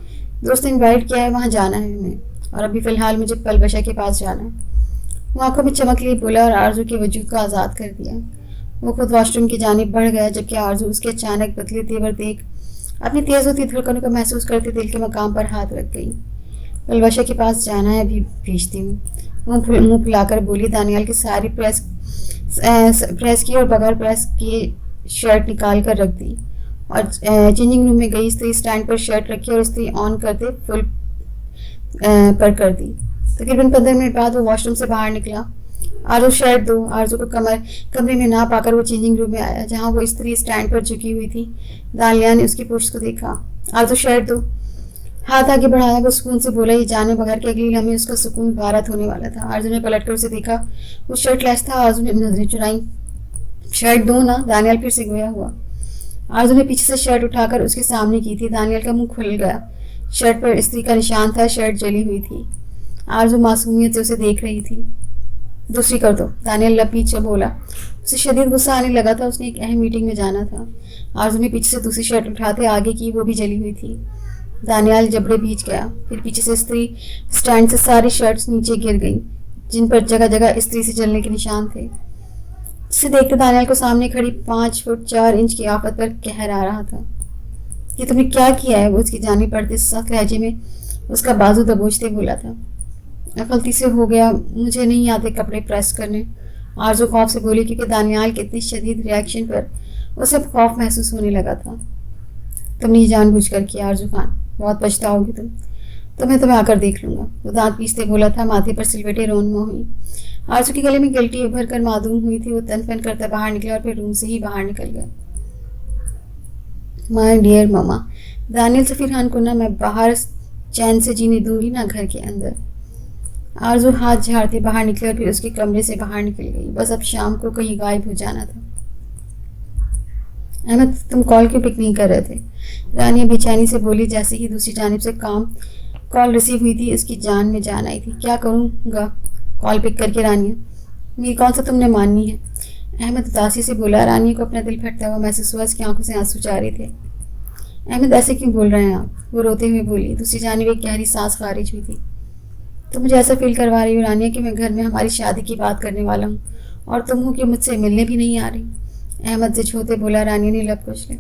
S1: दोस्त ने इनवाइट किया है, वहां जाना है हमें, और अभी फ़िलहाल मुझे पलबशा के पास जाना है। वो आंखों में चमक लिए बोला और आरजू के वजूद को आज़ाद कर दिया। वो खुद वॉशरूम की जानिब बढ़ गया, जबकि आरजू उसके अचानक बदले तेवर देख अपनी तेज होती धड़कनों को महसूस करते दिल के मकाम पर हाथ रख गई। पलबशा के पास जाना है, अभी भेजती हूँ। मुंह फुलाकर बोली। दानियाल की सारी प्रेस की और बगैर प्रेस किए शर्ट निकाल कर रख दी और चेंजिंग रूम में गई। स्त्री स्टैंड पर शर्ट रखी और स्त्री ऑन करते फुल पर कर दी। तकरीबन 15 मिनट बाद वो वॉशरूम से बाहर निकला। आरजू शर्ट दो। आरजू को कमरे में ना पाकर वो चेंजिंग रूम में आया, जहाँ वो स्त्री स्टैंड पर झुकी हुई थी। दानियाल ने उसकी पुरुष को देखा। आरजू शर्ट दो। हाथ आगे बढ़ाया। वो सुकून से बोला। ये जाने बगैर के अगली लम्हे उसका सुकून भारत होने वाला था। आरजू ने पलट कर उसे देखा। वो शर्ट लेस था। आरजू ने नजरें चुराई। शर्ट दो ना। दानियाल फिर से गोया हुआ। आरजू ने पीछे से शर्ट उठाकर उसके सामने की थी। दानियाल का मुंह खुल गया। शर्ट पर स्त्री का निशान था। शर्ट जली हुई थी। आरजू मासूमियत से उसे देख रही थी। दूसरी कर दो, दानियाल लपीच बोला। उसे शदीद गुस्सा आने लगा था। उसने एक अहम मीटिंग में जाना था। आरजू ने पीछे से दूसरी शर्ट उठाते आगे की, वो भी जली हुई थी। दानियाल जबड़े बीच गया। फिर पीछे से स्त्री स्टैंड से सारी शर्ट्स नीचे गिर गईं, जिन पर जगह जगह स्त्री से जलने के निशान थे। जिसे देखते दानियाल को सामने खड़ी 5 फुट 4 इंच की आफत पर कहर आ रहा था। ये तुमने क्या किया है? वो उसकी जानिब पड़ते सख्त लहजे में उसका बाजू दबोचते बोला था। गलती से हो गया, मुझे नहीं आते कपड़े प्रेस करने। आरजू खौफ से बोली, क्योंकि दानियाल के इतनी शदीद रिएक्शन पर उसे खौफ महसूस होने लगा था। तुमने जानबूझकर किया आरजू खान, बहुत पछताओगी तुम। तुम्हें आकर देख लूंगा। वो दांत पीसते बोला था। माथे पर सिलवटें रोनमा हुई। आरजू के गले में गिल्टी उभर कर मासूम हुई थी। वो तन फन करता बाहर निकला और फिर रूम से ही बाहर निकल गया। My dear mama, Daniyal Safeer Khan को ना मैं बाहर चैन से जीने दूंगी ना घर के अंदर। आरजू हाथ झाड़ते बाहर निकले और फिर उसके कमरे से बाहर निकल गई। बस अब शाम को कहीं गायब हो जाना था। अहमद, तुम कॉल क्यों पिक नहीं कर रहे थे? रानिया बेचैनी से बोली। जैसे ही दूसरी जानिब से कॉल रिसीव हुई थी, उसकी जान में जान आई थी। क्या करूँगा कॉल पिक करके रानिया? मेरी कौन सा तुमने माननी है? अहमद उदासी से बोला। रानिया को अपना दिल फटता हुआ महसूस हुआ। उसकी आंखों से आंसू जा रहे थे। अहमद, ऐसे क्यों बोल रहे हैं आप? वो रोते हुए बोली। दूसरी जानिब एक गहरी सांस खारिज हुई थी। तो मुझे ऐसा फील करवा रही हो रानिया कि मैं घर में हमारी शादी की बात करने वाला हूँ और तुम हो कि मुझसे मिलने भी नहीं आ रही। अहमद से छोते बोला। रानिया ने लब कुचले।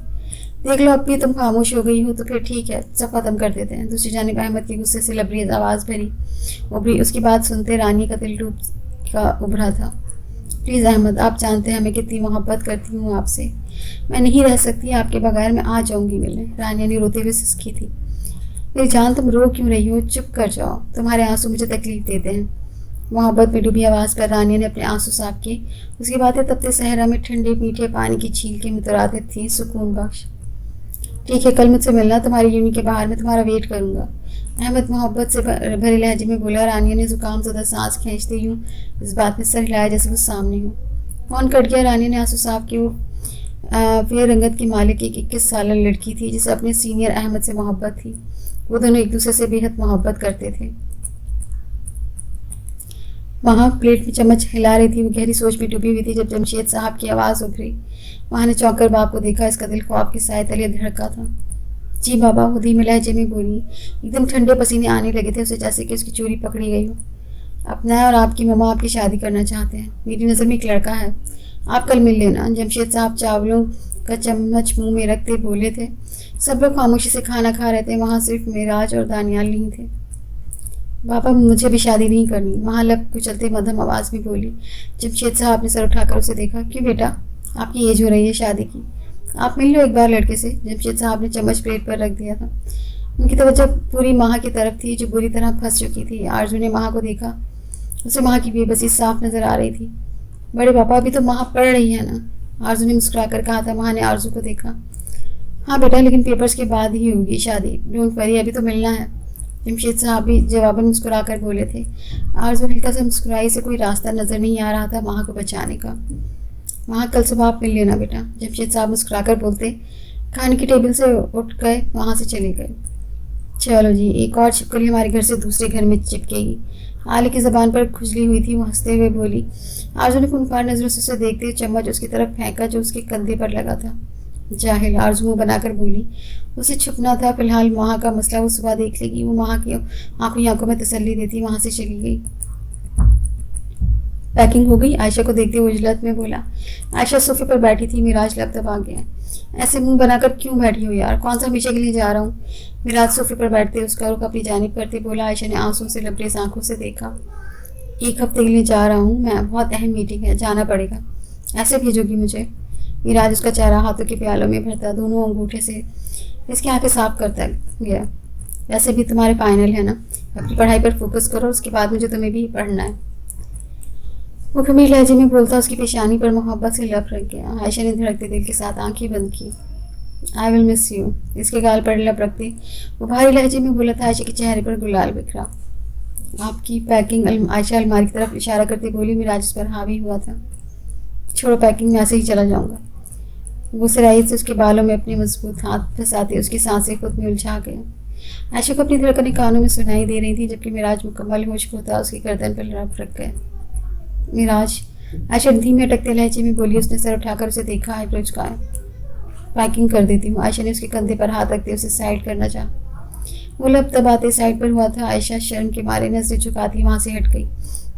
S1: देख लो, अब भी तुम खामोश हो गई हो तो फिर ठीक है, सब खत्म कर देते हैं। दूसरी जानिब अहमद की गुस्से से लबरेज आवाज़ उभरी। उसकी बात सुनते रानिया का दिल डूब का उभरा था। प्लीज़ अहमद, आप जानते हैं मैं कितनी मोहब्बत करती हूँ आपसे। मैं नहीं रह सकती आपके बगैर। मैं आ जाऊँगी मिलने। रानिया ने रोते हुए सिसकी थी। मेरी जान, तुम रो क्यों रही हो? चुप कर जाओ, तुम्हारे आंसू मुझे तकलीफ देते हैं। मोहब्बत में डूबी आवाज़ पर रानिया ने अपने आंसू साफ किए। उसकी बातें तपते सहरा में ठंडे मीठे पानी की झील के मुतरादिफ थी, सुकून बख्श। ठीक है, कल मुझसे मिलना, तुम्हारी यूनिट के बाहर, मैं तुम्हारा वेट करूँगा। अहमद मोहब्बत से भरे लहजे में बोला। रानिया ने जुकाम ज़्यादा सांस खींचते यूँ इस बात में सर हिलाया जैसे वो सामने हो। फोन कट गया। रानिया ने आंसू साफ किए। वो फेर रंगत की मालिक एक 21 साल लड़की थी जिसे अपने सीनियर अहमद से मोहब्बत थी। वो दोनों एक दूसरे से बेहद मोहब्बत करते थे। वहाँ प्लेट में चम्मच हिला रही थी। वो गहरी सोच में डूबी हुई थी जब जमशेद साहब की आवाज़ उभरी। वहाँ ने चौंक बाप को देखा। इसका दिल ख्वाब के साए तले धड़का था। जी बाबा, वो धीमे लहजे में बोली। एकदम ठंडे पसीने आने लगे थे उसे, जैसे कि उसकी चोरी पकड़ी गई हो। अपना और आपकी मम्मा आपकी शादी करना चाहते हैं। मेरी नज़र में एक लड़का है, आप कल मिल लेना। जमशेद साहब चावलों का चम्मच मुंह में रखते बोले थे। सब लोग खामोशी से खाना खा रहे थे। वहाँ सिर्फ मेराज और दानियाल नहीं थे। बाबा, मुझे भी शादी नहीं करनी, वहाँ लब कुचलते मध्यम आवाज़ में बोली। जमशेद साहब ने सर उठाकर उसे देखा। क्यों बेटा, आपकी एज हो रही है शादी की, आप मिल लो एक बार लड़के से। जमशेद साहब ने चम्मच प्लेट पर रख दिया था। उनकी तवज्जो पूरी माह की तरफ थी, जो बुरी तरह फंस चुकी थी। आरजू ने माह को देखा। उसे माह की बेबसी साफ नजर आ रही थी। बड़े पापा, अभी तो माह पढ़ रही है ना? आरजू ने मुस्कुरा कर कहा था। माह ने आरजू को देखा। हाँ बेटा, लेकिन पेपर्स के बाद ही होगी शादी। डोंट वरी, अभी तो मिलना है। जमशेद साहब भी जवाबन मुस्कुरा कर बोले थे। आरजू हल्का सा मुस्कुराई से कोई रास्ता नजर नहीं आ रहा था माह को बचाने का। वहाँ कल सुबह आप मिल लेना बेटा। जमशेद साहब मुस्कुराकर बोलते खाने की टेबल से उठ गए, वहाँ से चले गए। चलो जी, एक और छिपकली हमारे घर से दूसरे घर में चिपकेगी। आले की ज़बान पर खुजली हुई थी, वो हंसते हुए बोली। आरजू ने खूंखार नज़रों से उसे देखते हुए चम्मच उसकी तरफ फेंका जो उसके कंधे पर लगा था। जाहिल, आरजू मुँह बनाकर बोली। उसे छुपना था, फिलहाल वहाँ का मसला वो सुबह देख लेगी। वो वहाँ की आंखों में तसल्ली देती वहाँ से चली गई। पैकिंग हो गई? आयशा को देखते हुए उजलत में बोला। आयशा सोफे पर बैठी थी। मिराज लबदबा गया। ऐसे मुंह बनाकर क्यों बैठी हो यार? कौन सा हमेशा के लिए जा रहा हूँ? मिराज सोफे पर बैठते उसका रुख अपनी जानिब करते बोला। आयशा ने आंसू से लबरेज आंखों से देखा। 1 हफ्ते के लिए जा रहा हूँ मैं, बहुत अहम मीटिंग है, जाना पड़ेगा। ऐसे भेजोगी मुझे? मिराज उसका चेहरा हाथों के प्यालों में भरता दोनों अंगूठे से इसकी आंखें साफ करता गया। वैसे भी तुम्हारे फाइनल है ना, अपनी पढ़ाई पर फोकस करो, उसके बाद मुझे तुम्हें भी पढ़ना है। वो गंभीर लहजे में बोलता उसकी पेशानी पर मोहब्बत से लब रख गया। आयशा ने धड़कते दिल के साथ आंखें बंद की। आई विल मिस यू, इसके गाल पर लब रखते वो भारी लहजे में बोला था। आयशा के चेहरे पर गुलाल बिखरा। आपकी पैकिंग? आयशा अलमारी की तरफ इशारा करते बोली। मिराज इस पर हावी हुआ था। छोड़ो पैकिंग, मैं ऐसे ही चला जाऊंगा। वो सिराही से उसके बालों में अपने मजबूत हाथ फंसाते उसकी सांसें खुद में उलझा गया। आयशा को अपनी धड़कनें कानों में सुनाई दे रही थी, जबकि मिराज मुकम्मल होश खोता उसकी गर्दन पर लब रख गया। मिराज, आयशा धीमे अटकते लहजे में बोली। उसने सर उठाकर उसे देखा, आईब्रो झुकाया। पैकिंग कर देती हूँ। आयशा ने उसके कंधे पर हाथ रखते उसे साइड करना चाहा। वो लब दबाते साइड पर हुआ था। आयशा शर्म के मारे नजरें झुकाती वहाँ से हट गई,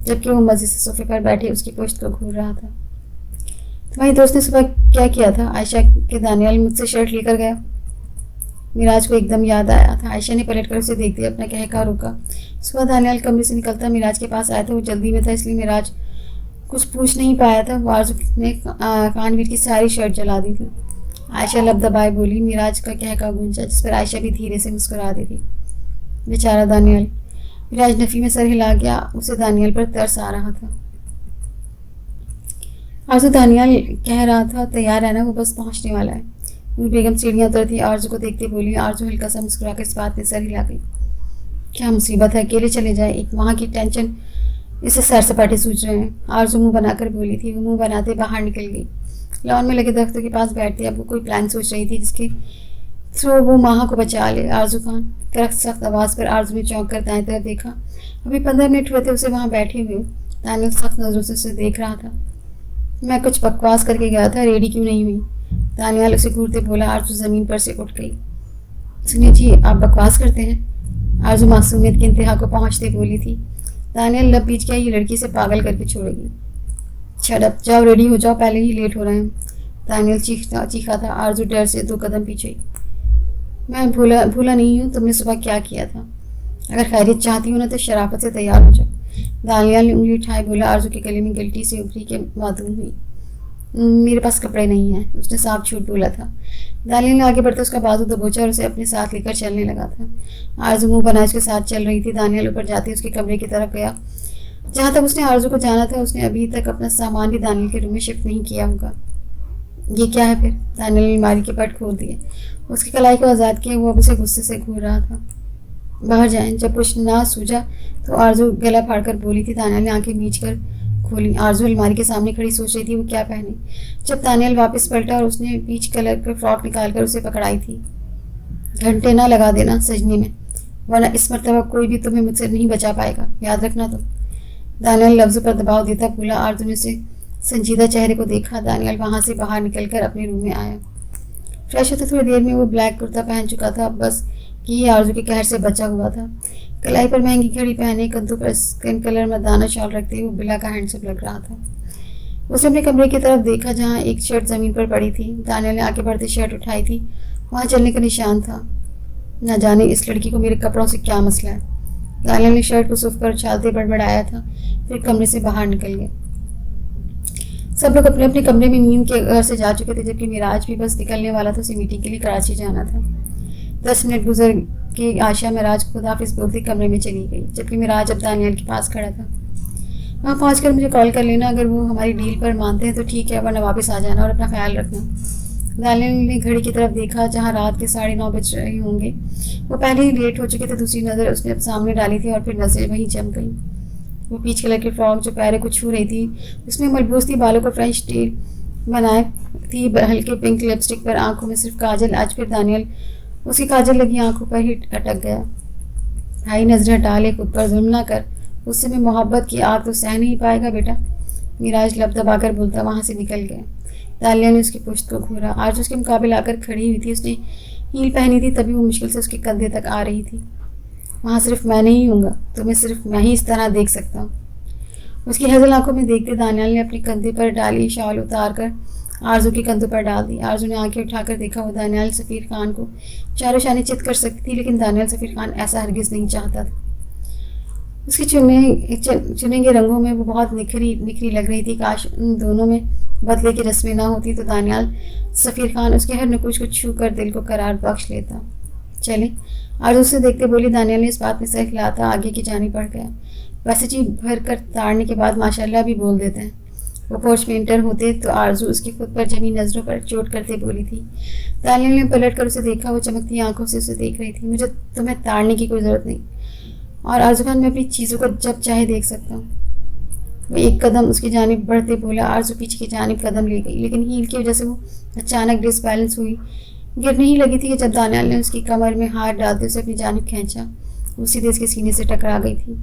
S1: जबकि वो मजे से सोफे पर बैठे उसकी पुश्त को घूर रहा था। तुम्हारी दोस्त ने सुबह क्या किया था? आयशा के दानियाल मुझसे शर्ट लेकर गया। मिराज को एकदम याद आया था। आयशा ने पलटकर उसे देखते अपना कहका रोका। सुबह दानियाल कमरे से निकलता मिराज के पास आया था। वो जल्दी में था, इसलिए मिराज कुछ पूछ नहीं पाया था। आरज़ू ने कानवीर की सारी शर्ट जला दी थी। आयशा लब दबाए बोली। मिराज का कहका गूंजा, जिस पर आयशा भी धीरे से मुस्कुरा दी थी। बेचारा दानियाल। मिराज नफ़ी में सर हिला गया। उसे दानियाल पर तरस आ रहा था। आरज़ू दानियाल कह रहा था तैयार रहना, वो बस पहुंचने वाला है। नूर बेगम सीढ़ियाँ उतरती आरज़ू को देखते बोली। आरज़ू हल्का सा मुस्कुराकर इस बात में सर हिला गई। क्या मुसीबत है, अकेले चले जाए, एक वहाँ की टेंशन इसे सैर सपाटे सूझ रहे हैं। आरज़ू मुंह बनाकर बोली थी। वो मुंह बनाते बाहर निकल गई। लॉन में लगे दरख्तों के पास बैठते अब वो कोई प्लान सोच रही थी जिसके थ्रू वो माँ को बचा ले। आरज़ू खान करख्त सख्त आवाज़ पर आरज़ू ने चौंक कर दाएं तरफ देखा। अभी 15 मिनट हुए थे उसे वहाँ बैठे हुए। दानियल सख्त नज़रों से उसे देख रहा था। मैं कुछ बकवास करके गया था, रेडी क्यों नहीं हुई? दानियाल उसे घूरते बोला। आरज़ू ज़मीन पर से उठ गई। सुनिए जी, आप बकवास करते हैं? आरज़ू मासूमियत की इंतहा को पहुँचते बोली थी। दानियल लब बीच गया। ये लड़की से पागल करके छोड़ेगी। छड़प जाओ, रेडी हो जाओ, पहले ही लेट हो रहे हैं। दानियल चीखा था। आरज़ू डर से 2 कदम पीछे। मैं भूला नहीं हूँ तुमने सुबह क्या किया था। अगर खैरियत चाहती हो ना तो शराफत से तैयार हो जाओ। दानियल ने उंगली उठाए बोला। आरज़ू के गले में गिल्टी से उभरी के मासूम हुई। मेरे पास कपड़े नहीं हैं, उसने साफ झूठ बोला था। दानियल ने आगे बढ़ते उसका बाजू दबोचा और उसे अपने साथ लेकर चलने लगा था। आरज़ू मुंह बनाए उसके साथ चल रही थी। दानियल ऊपर जाते उसके कमरे की तरफ गया। जहाँ तक उसने आरज़ू को जाना था, उसने अभी तक अपना सामान भी दानियल के रूम में शिफ्ट नहीं किया होगा। ये क्या है फिर? दानियल ने अलमारी के पट खोल दिए, उसकी कलाई को आज़ाद किया। वो अब उसे गुस्से से घूर रहा था। बाहर जाएं। जब कुछ ना सूझा तो आरज़ू गला फाड़कर बोली थी। दानियल ने आंखें मीच कर खोली। आरज़ू अलमारी के सामने खड़ी सोच रही थी वो क्या पहने। जब दानियल वापस पलटा और उसने पीच कलर का फ्रॉक निकालकर उसे पकड़ाई थी। घंटे ना लगा देना सजने में, वरना इस मरतबा कोई भी तुम्हें मुझसे नहीं बचा पाएगा, याद रखना तुम। दानियल लफ्ज़ों पर दबाव देता बोला। आरज़ू ने उसे संजीदा चेहरे को देखा। दानियल वहाँ से बाहर निकलकर अपने रूम में आया। फ्रेश होते थोड़ी देर में वो ब्लैक कुर्ता पहन चुका था, बस कि आरज़ू के कहर से बचा हुआ था। कलाई पर महंगी घड़ी पहने, कंधों पर स्किन कलर मर्दाना शॉल रखते हुए बिला का हैंडसम लग रहा था। उसने अपने कमरे की तरफ देखा जहाँ एक शर्ट ज़मीन पर पड़ी थी। दानियल ने आगे बढ़ते शर्ट उठाई थी, वहाँ चलने का निशान था। न जाने इस लड़की को मेरे कपड़ों से क्या मसला है। दानियल ने शर्ट को सुफ पर उछालते बड़बड़ाया था, फिर कमरे से बाहर निकल गए। सब लोग अपने अपने कमरे में नींद के घर से जा चुके थे, जबकि मिराज भी बस निकलने वाला था। उसे मीटिंग के लिए कराची जाना था। 10 मिनट गुजर के आशा मिराज को खुदाफिज बोलते कमरे में चली गई, जबकि मिराज अब दानियल के पास खड़ा था। वहाँ पहुँचकर मुझे कॉल कर लेना, अगर वो हमारी डील पर मानते हैं तो ठीक है, वरना वापस आ जाना और अपना ख्याल रखना। दानियल ने घड़ी की तरफ देखा जहाँ रात के 9:30 बज रहे होंगे। वो पहले ही लेट हो चुके थे। दूसरी नज़र उसने अब सामने डाली थी और फिर नज़रें वहीं जम गई। वो पीच कलर की फ्रॉक जो पैरों को छू रही थी, उसमें मलबूस थी, बालों को फ्रेंच टेल बनाए थी हल्के पिंक लिपस्टिक पर, आंखों में सिर्फ काजल। आज फिर दानियल उसकी काजल लगी आंखों पर ही अटक गया। भाई नजरें हटा ले, खुद पर जुल्म ना कर, उससे में मोहब्बत की आग तो सह नहीं पाएगा बेटा। मिराज लब दबाकर बोलता वहां से निकल गया। दानिया ने उसकी पुश्त को घूरा। आज उसके मुकाबले आकर खड़ी हुई थी। उसने हील पहनी थी, तभी वो मुश्किल से उसके कंधे तक आ रही थी। वहाँ सिर्फ मैं नहीं हूँगा, तुम्हें सिर्फ मैं ही इस तरह देख सकता हूँ। उसकी हज़ल आंखों में देखते दानियाल ने अपने कंधे पर डाली शाल उतार कर आरजू के कंधों पर डाल दी। आरजू ने आंखें उठाकर देखा। वो दानियाल सफ़ीर खान को चारों शाने चित कर सकती थी, लेकिन दानियाल सफ़ीर खान ऐसा हरगिज़ नहीं चाहता था। उसके चुने के रंगों में वो बहुत निखरी लग रही थी। काश उन दोनों में बदले की रस्में ना होती तो दानियाल सफ़ीर खान उसके हर नुकुश को छू कर दिल को करार बख्श लेता। चले, आरजू से देखते बोली। दानियाल ने इस बात में सर हिलाता आगे की जानी पड़ गया। वैसे जी भर कर ताड़ने के बाद माशाल्लाह भी बोल देते हैं। वो पोर्च में इंटर होते तो आरजू उसकी खुद पर जमी नज़रों पर चोट करते बोली थी। दानियाल ने पलट कर उसे देखा। वो चमकती आंखों से उसे देख रही थी। मुझे तुम्हें ताड़ने की कोई ज़रूरत नहीं, और आरजू खान, मैं अपनी चीज़ों को जब चाहे देख सकता हूँ। वो एक कदम उसकी जानिब बढ़ते बोला। आरजू पीछे की जानिब कदम ले गई, लेकिन हील की वजह से वो अचानक डिसबैलेंस हुई। गिरने ही लगी थी कि जब दानियाल ने उसकी कमर में हाथ डालते उसे अपनी जानिब खींचा। वो सीधे उसके सीने से टकरा गई थी।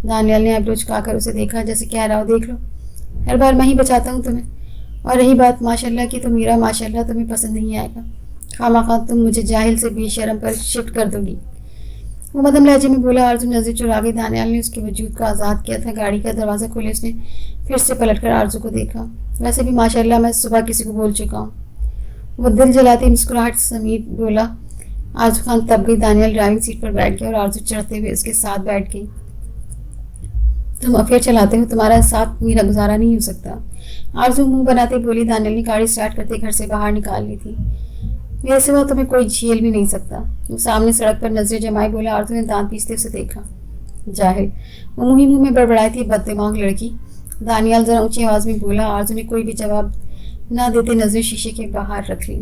S1: दानियाल ने आईब्रो झुकाकर उसे देखा, जैसे कह रहा हो देख लो, हर बार मैं ही बचाता हूँ तुम्हें। और रही बात माशाल्लाह की, तो मेरा माशाल्लाह तुम्हें पसंद नहीं आएगा। खामाखा तुम मुझे जाहिल से बेशरम पर शिफ्ट कर दोगी। वो मदम लहजे में बोला। आरजू नजर चुरा गई। दानियाल ने उसके वजूद को आज़ाद किया था। गाड़ी का दरवाज़ा खोले उसने फिर से पलटकर आरजू को देखा। वैसे भी माशाल्लाह मैं सुबह किसी को बोल चुका हूँ। वो दिल जलाती मुस्कुराहट समीत बोला। आरजू खान तब गई। दानियाल ड्राइविंग सीट पर बैठ गया और आरजू चढ़ते हुए उसके साथ बैठ गई। तुम अफेयर चलाते हो, तुम्हारा साथ मेरा गुजारा नहीं हो सकता, आरजू मुंह बनाते बोली। दानियाल ने गाड़ी स्टार्ट करते घर से बाहर निकाल ली थी। मेरे सिवा तुम्हें कोई झेल भी नहीं सकता। वो सामने सड़क पर नजरें जमाई बोला। आरजू ने दांत पीसते उसे देखा। जाहिल, वो मुंह में बड़बड़ाई थी, बददिमाग लड़की। दानियाल जरा ऊंची आवाज में बोला। आरजू ने कोई भी जवाब ना देते नजरें शीशे के बाहर रख ली।